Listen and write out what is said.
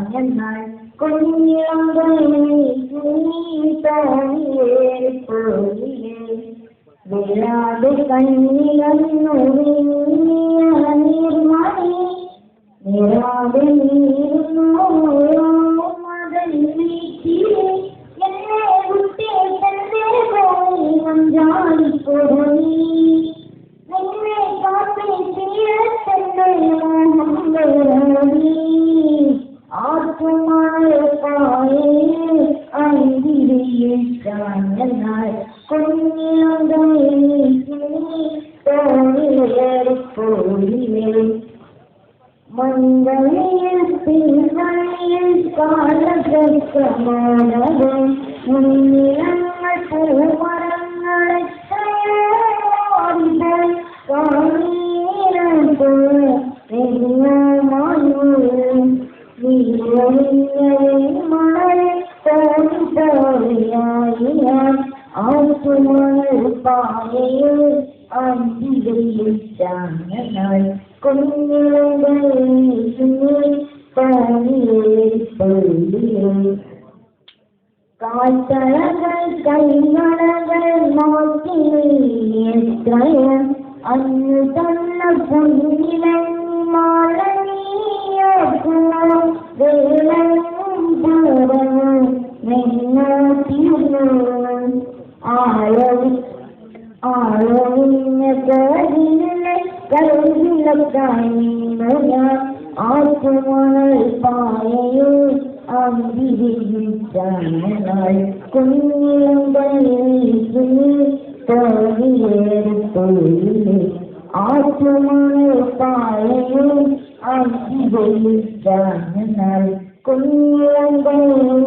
ഞങ്ങൾ കുഞ്ഞിളങ്കളിലെ വിളാതെ കണ്ണിലന്നു നീർമണി നിറാതെ നീരുന്നു മകൻ വീട്ടിലെ എന്നെ വിട്ടേ തന്റെ പോയി മഞ്ചാടിക്കൊടുങ്ങി നിന്നെ കാപ്പി തീരത്തന്റെ മോഹങ്ങളി ആർക്കുമാണ് പായേ അന്തിരിയിൽ ഞങ്ങൾ കുഞ്ഞിളങ്കളിലെ മംഗളയിൽ പിന്നണിയിൽ കാലഘട്ടമാനവും മുന്നിലങ്ങൾ പൂമരങ്ങളെ പായയിൽ അന്തിരിയിൽ ഞങ്ങൾ കാൽത്തളകൾ കൈകളകൾ നോക്കിയെത്രയും അന്ന് തന്ന ആറ്റുമണൽ പായയിൽ അന്തിരിച്ചാൽ കുഞ്ഞിളങ്കളിലെ ആറ്റുമണൽ പായയിൽ അന്തിരിച്ചാൽ കുഞ്ഞിളങ്കളിലെ